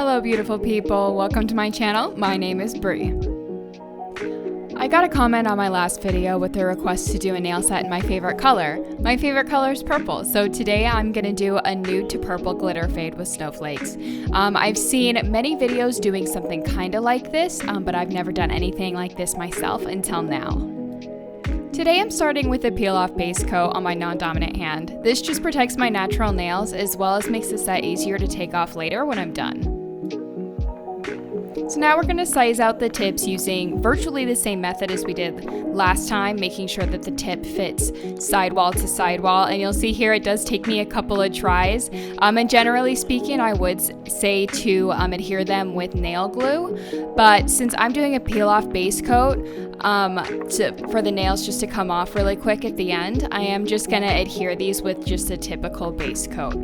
Hello beautiful people, welcome to my channel. My name is Bree. I got a comment on my last video with a request to do a nail set in my favorite color. My favorite color is purple, so today I'm going to do a nude to purple glitter fade with snowflakes. I've seen many videos doing something kind of like this, but I've never done anything like this myself until now. Today I'm starting with a peel-off base coat on my non-dominant hand. This just protects my natural nails as well as makes the set easier to take off later when I'm done. So now we're going to size out the tips using virtually the same method as we did last time, making sure that the tip fits sidewall to sidewall. And you'll see here it does take me a couple of tries. And generally speaking, I would say to adhere them with nail glue. But since I'm doing a peel-off base coat for the nails just to come off really quick at the end, I am just going to adhere these with just a typical base coat.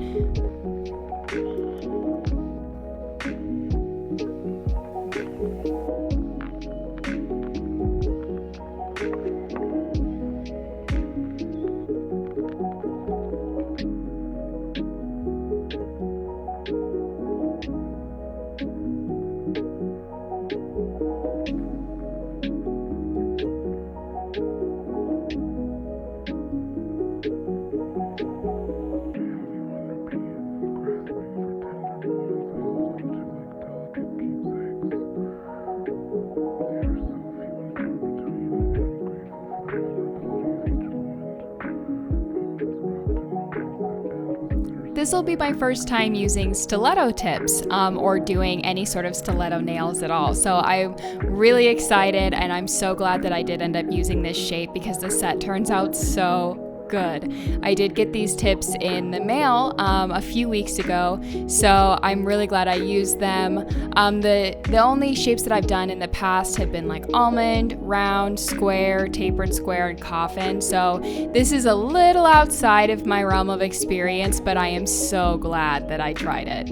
This will be my first time using stiletto tips or doing any sort of stiletto nails at all. So I'm really excited and I'm so glad that I did end up using this shape because the set turns out so good. I did get these tips in the mail a few weeks ago, so I'm really glad I used them. The only shapes that I've done in the past have been like almond, round, square, tapered square, and coffin. So this is a little outside of my realm of experience, but I am so glad that I tried it.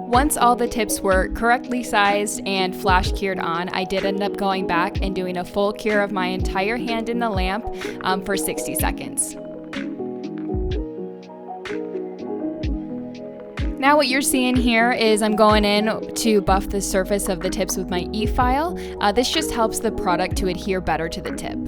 Once all the tips were correctly sized and flash cured on, I did end up going back and doing a full cure of my entire hand in the lamp for 60 seconds. Now what you're seeing here is I'm going in to buff the surface of the tips with my e-file. This just helps the product to adhere better to the tip.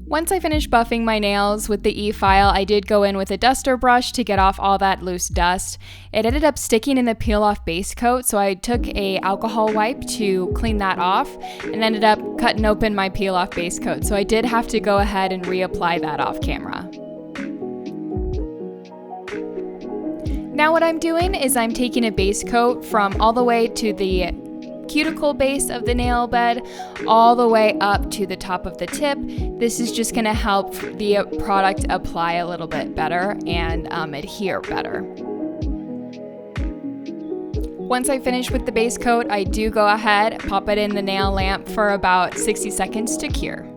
Once I finished buffing my nails with the e-file, I did go in with a duster brush to get off all that loose dust. It ended up sticking in the peel-off base coat, so I took a alcohol wipe to clean that off and ended up cutting open my peel-off base coat. So I did have to go ahead and reapply that off camera. Now what I'm doing is I'm taking a base coat from all the way to the cuticle base of the nail bed all the way up to the top of the tip. This is just going to help the product apply a little bit better and adhere better. Once I finish with the base coat, I do go ahead, pop it in the nail lamp for about 60 seconds to cure.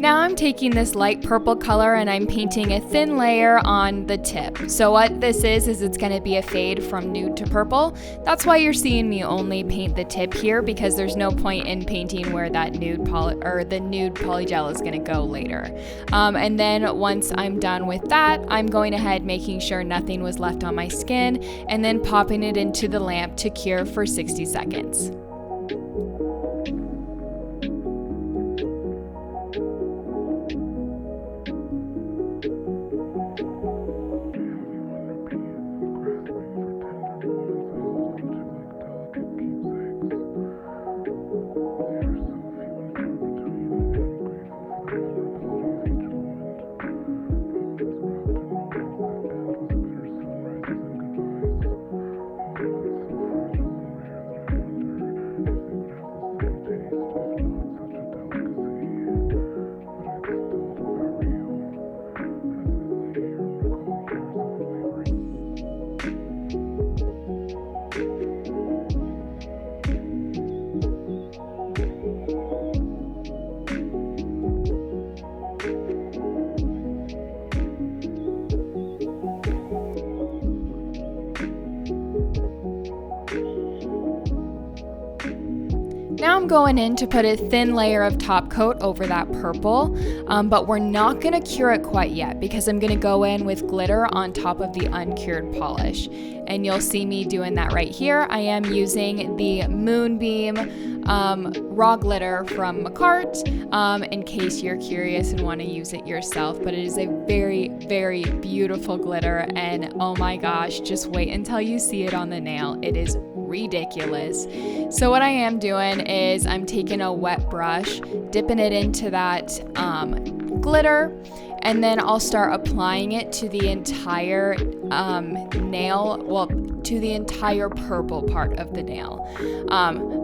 Now I'm taking this light purple color and I'm painting a thin layer on the tip. So what this is it's going to be a fade from nude to purple. That's why you're seeing me only paint the tip here, because there's no point in painting where that nude polygel is going to go later. And then once I'm done with that, I'm going ahead making sure nothing was left on my skin and then popping it into the lamp to cure for 60 seconds. Now I'm going in to put a thin layer of top coat over that purple, but we're not going to cure it quite yet because I'm going to go in with glitter on top of the uncured polish. And you'll see me doing that right here. I am using the Moonbeam raw glitter from Macarte, in case you're curious and want to use it yourself. But it is a very, very beautiful glitter, and oh my gosh, just wait until you see it on the nail. It is ridiculous. So what I am doing is I'm taking a wet brush, dipping it into that glitter, and then I'll start applying it to the entire nail, to the entire purple part of the nail.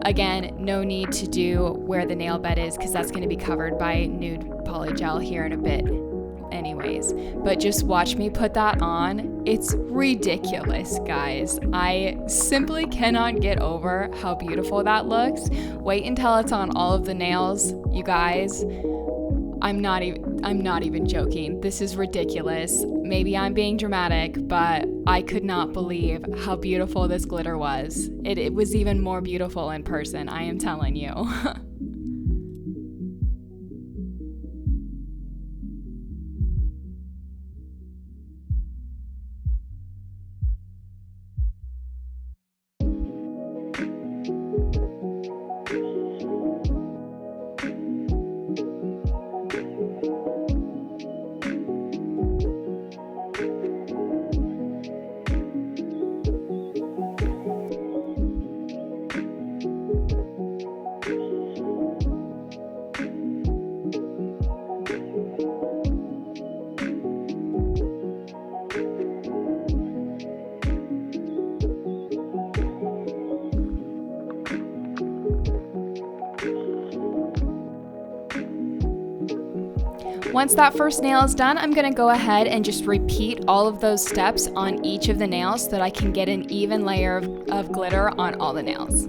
Again, no need to do where the nail bed is because that's going to be covered by nude polygel here in a bit anyways. But just watch me put that on. It's ridiculous, guys. I simply cannot get over how beautiful that looks. Wait until it's on all of the nails, you guys. I'm not even joking. This is ridiculous. Maybe I'm being dramatic, but I could not believe how beautiful this glitter was. It was even more beautiful in person, I am telling you. Once that first nail is done, I'm going to go ahead and just repeat all of those steps on each of the nails so that I can get an even layer of glitter on all the nails.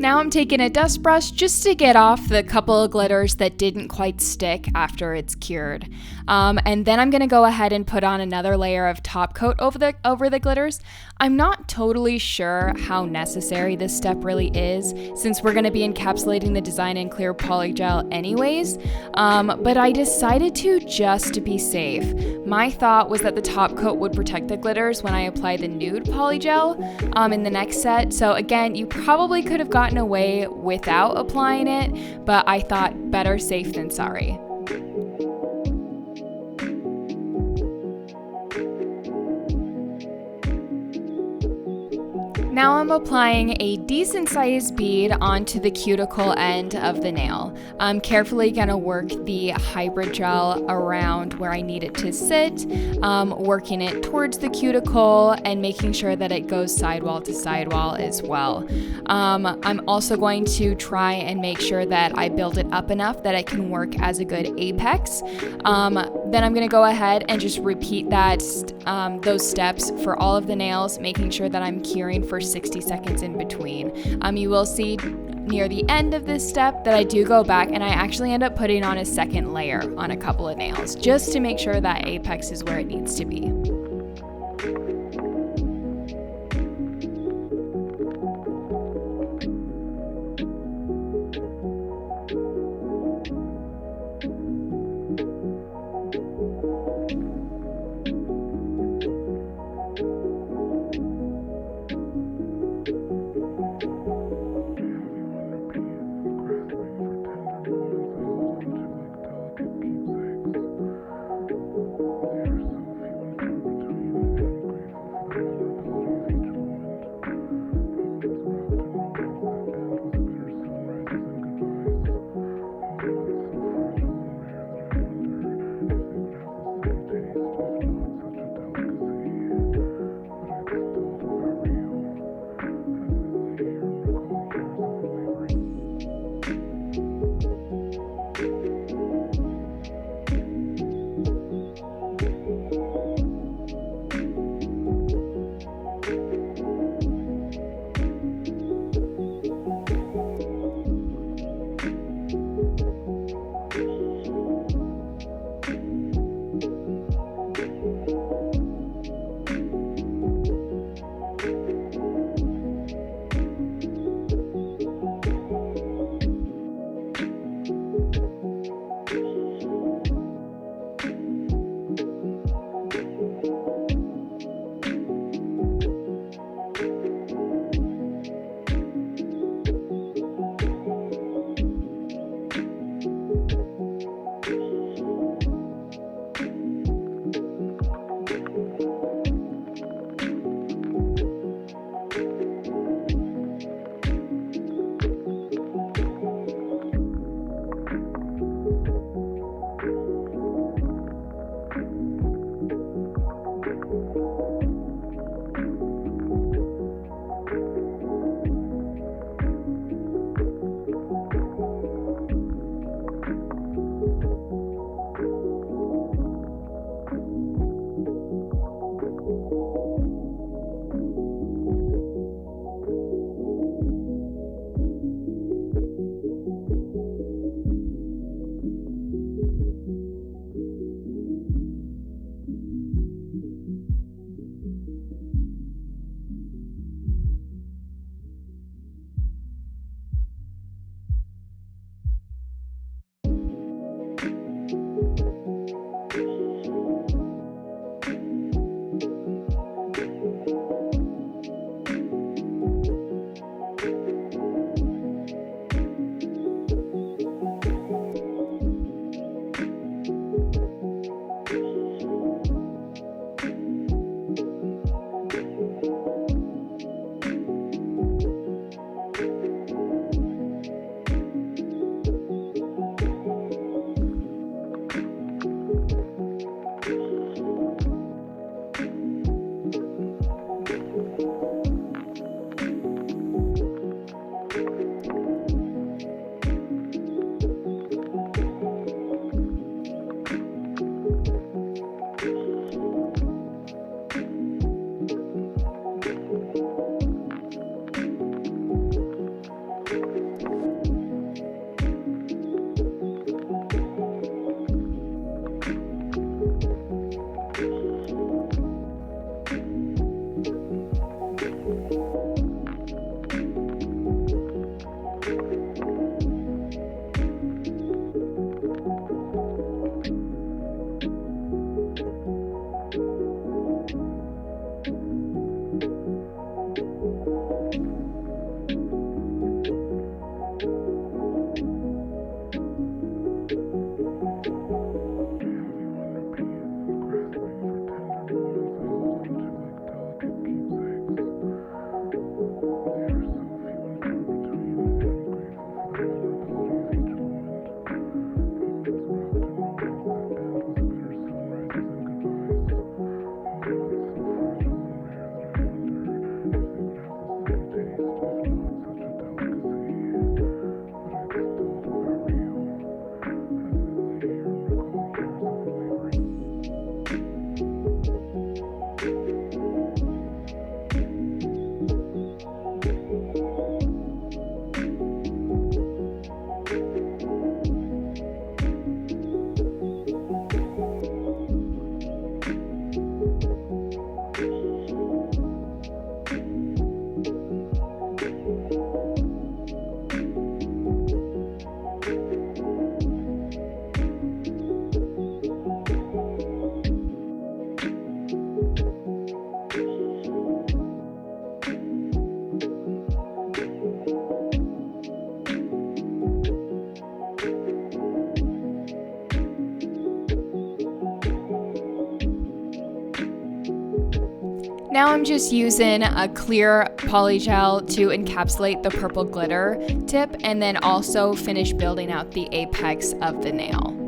Now I'm taking a dust brush just to get off the couple of glitters that didn't quite stick after it's cured. And then I'm going to go ahead and put on another layer of top coat over the glitters. I'm not totally sure how necessary this step really is, since we're going to be encapsulating the design in clear polygel anyways, but I decided to just to be safe. My thought was that the top coat would protect the glitters when I apply the nude polygel in the next set. So again, you probably could have gotten away without applying it, but I thought better safe than sorry. Now I'm applying a decent sized bead onto the cuticle end of the nail. I'm carefully gonna work the hybrid gel around where I need it to sit, working it towards the cuticle and making sure that it goes sidewall to sidewall as well. I'm also going to try and make sure that I build it up enough that it can work as a good apex. Then I'm gonna go ahead and just repeat those steps for all of the nails, making sure that I'm curing for 60 seconds in between. You will see near the end of this step that I do go back and I actually end up putting on a second layer on a couple of nails just to make sure that apex is where it needs to be. Now I'm just using a clear polygel to encapsulate the purple glitter tip and then also finish building out the apex of the nail.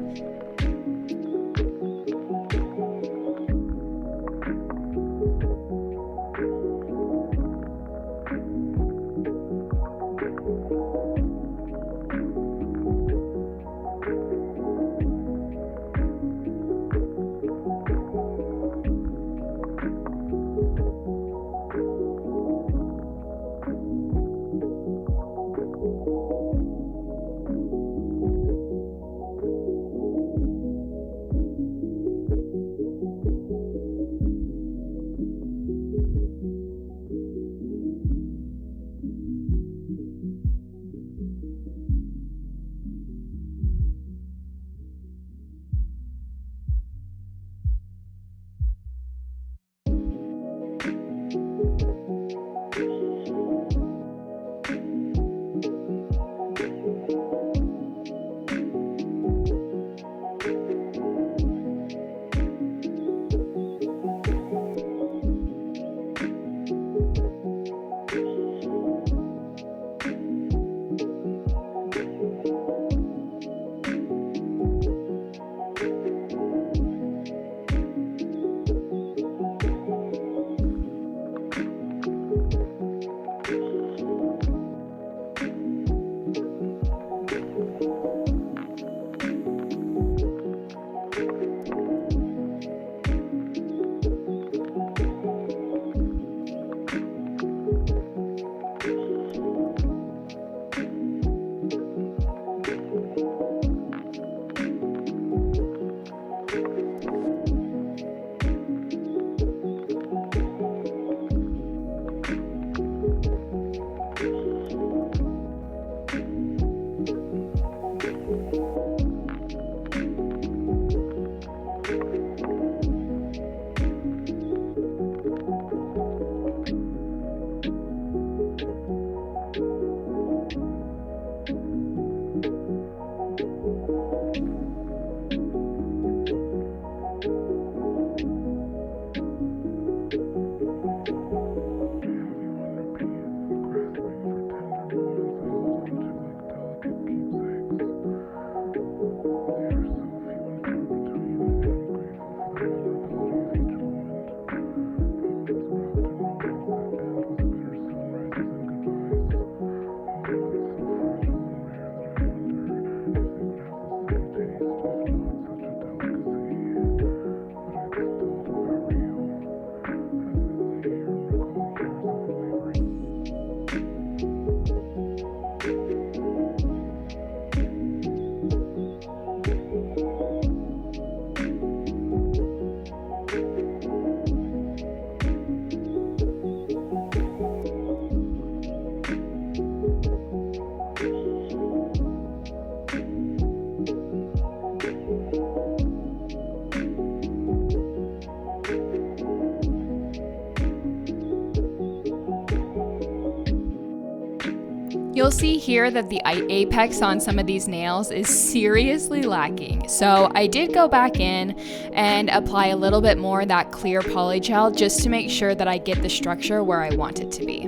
You'll see here that the apex on some of these nails is seriously lacking. So I did go back in and apply a little bit more of that clear polygel just to make sure that I get the structure where I want it to be.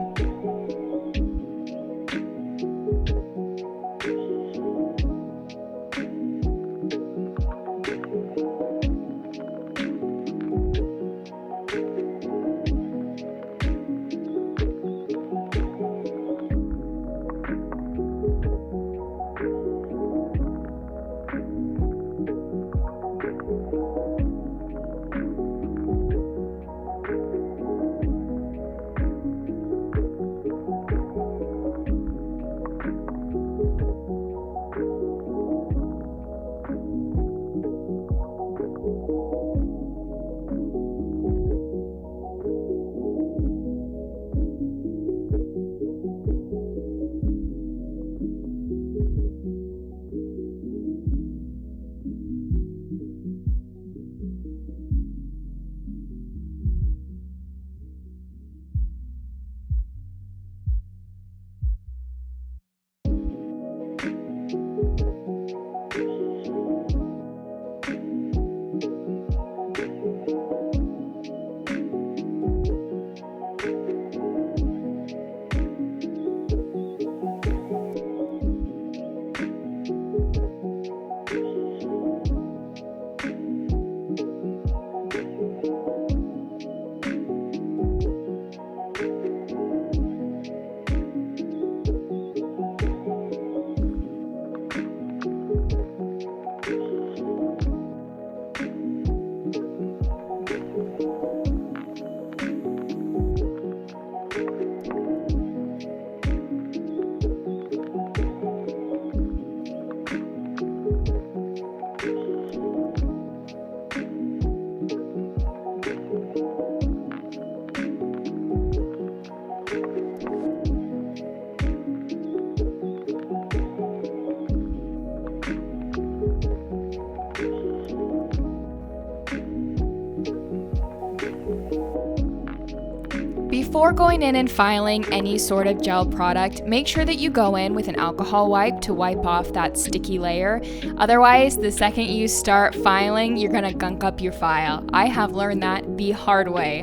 Before going in and filing any sort of gel product, make sure that you go in with an alcohol wipe to wipe off that sticky layer. Otherwise, the second you start filing, you're gonna gunk up your file. I have learned that the hard way.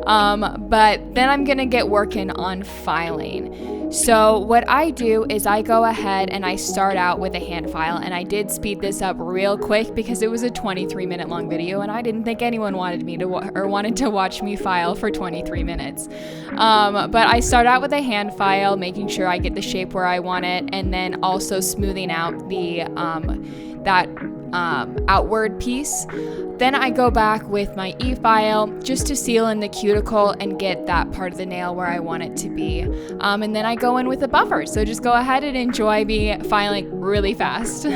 But then I'm gonna get working on filing. So what I do is I go ahead and I start out with a hand file, and I did speed this up real quick because it was a 23-minute long video and I didn't think anyone wanted me to wanted to watch me file for 23 minutes. But I start out with a hand file, making sure I get the shape where I want it, and then also smoothing out the outward piece. Then I go back with my e-file just to seal in the cuticle and get that part of the nail where I want it to be. And then I go in with a buffer. So just go ahead and enjoy me filing really fast.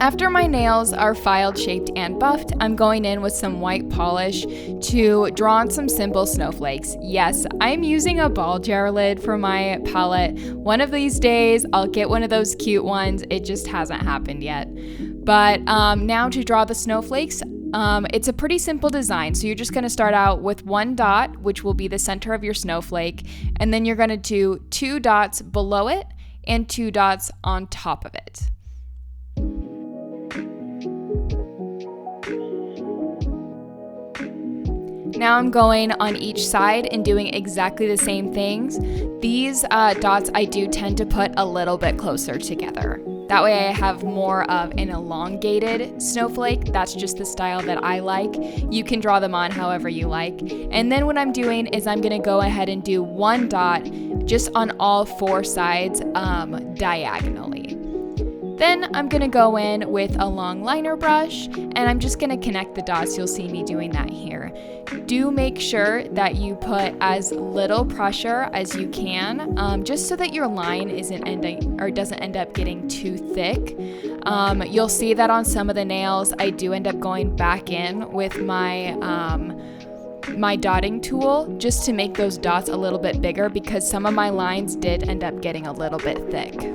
After my nails are filed, shaped, and buffed, I'm going in with some white polish to draw on some simple snowflakes. Yes, I'm using a ball jar lid for my palette. One of these days, I'll get one of those cute ones. It just hasn't happened yet. But now to draw the snowflakes, it's a pretty simple design. So you're just going to start out with one dot, which will be the center of your snowflake, and then you're going to do 2 dots below it and 2 dots on top of it. Now I'm going on each side and doing exactly the same things. These dots I do tend to put a little bit closer together. That way I have more of an elongated snowflake. That's just the style that I like. You can draw them on however you like. And then what I'm doing is I'm gonna go ahead and do 1 dot just on all 4 sides diagonally. Then I'm gonna go in with a long liner brush and I'm just gonna connect the dots. You'll see me doing that here. Do make sure that you put as little pressure as you can, just so that your line doesn't end up getting too thick. You'll see that on some of the nails, I do end up going back in with my my dotting tool just to make those dots a little bit bigger because some of my lines did end up getting a little bit thick.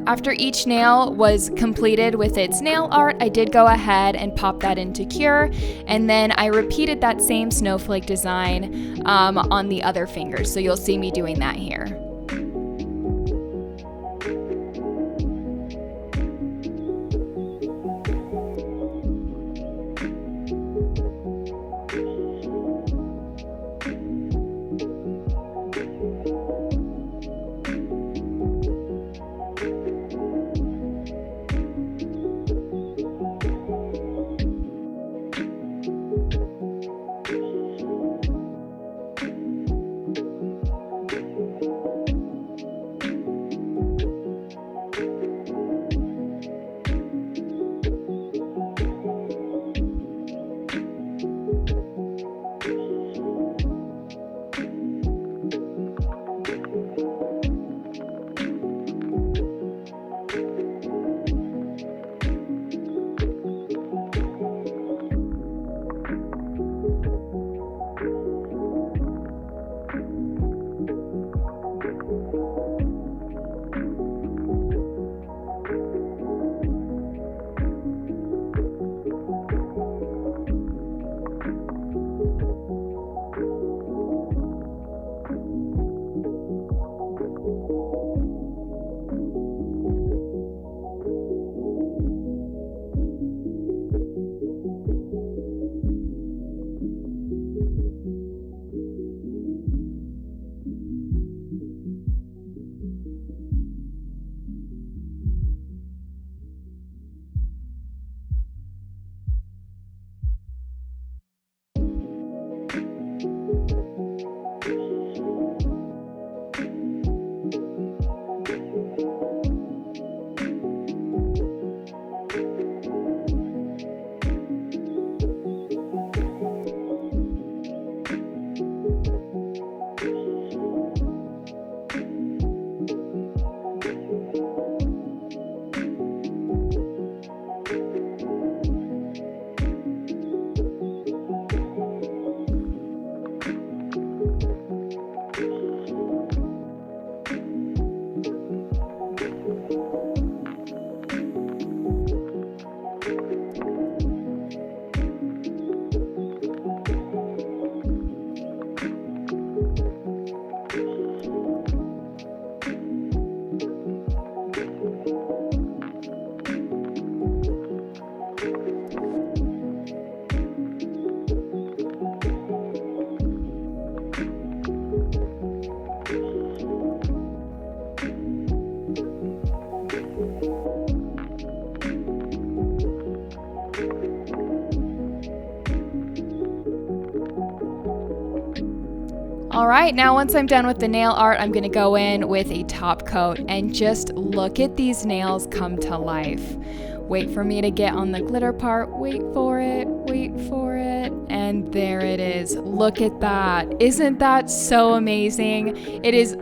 After each nail was completed with its nail art, I did go ahead and pop that into Cure, and then I repeated that same snowflake design on the other fingers, so you'll see me doing that here. All right, now once I'm done with the nail art, I'm gonna go in with a top coat and just look at these nails come to life. Wait for me to get on the glitter part, wait for it, and there it is. Look at that. Isn't that so amazing? It is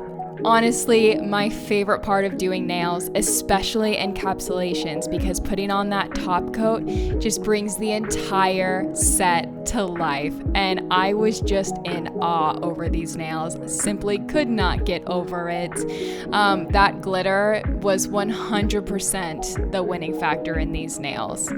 honestly my favorite part of doing nails, especially encapsulations, because putting on that top coat just brings the entire set to life. And I was just in awe over these nails. Simply could not get over it. That glitter was 100% the winning factor in these nails.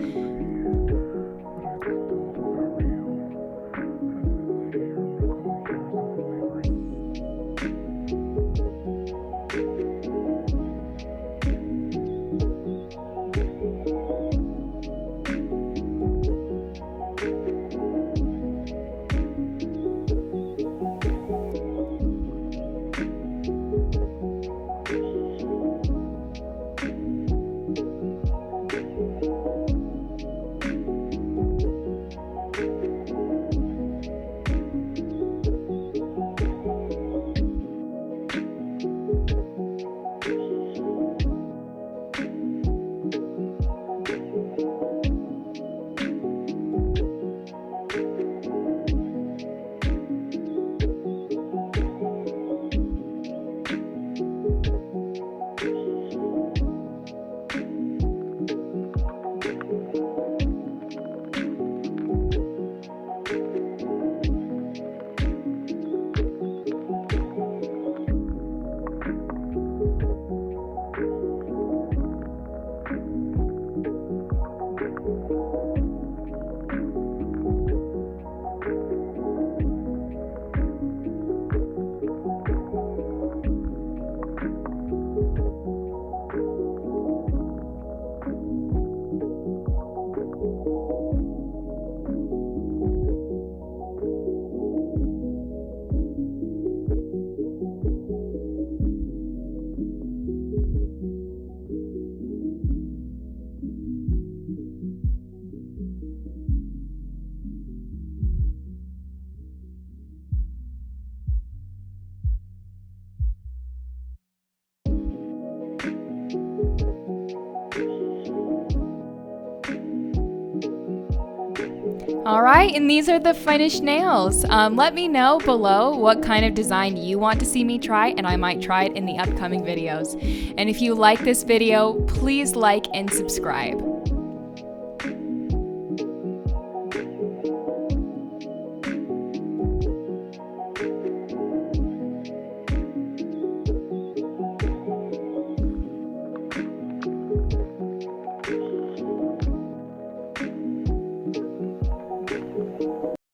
All right, and these are the finished nails. Let me know below what kind of design you want to see me try, and I might try it in the upcoming videos. And if you like this video, please like and subscribe.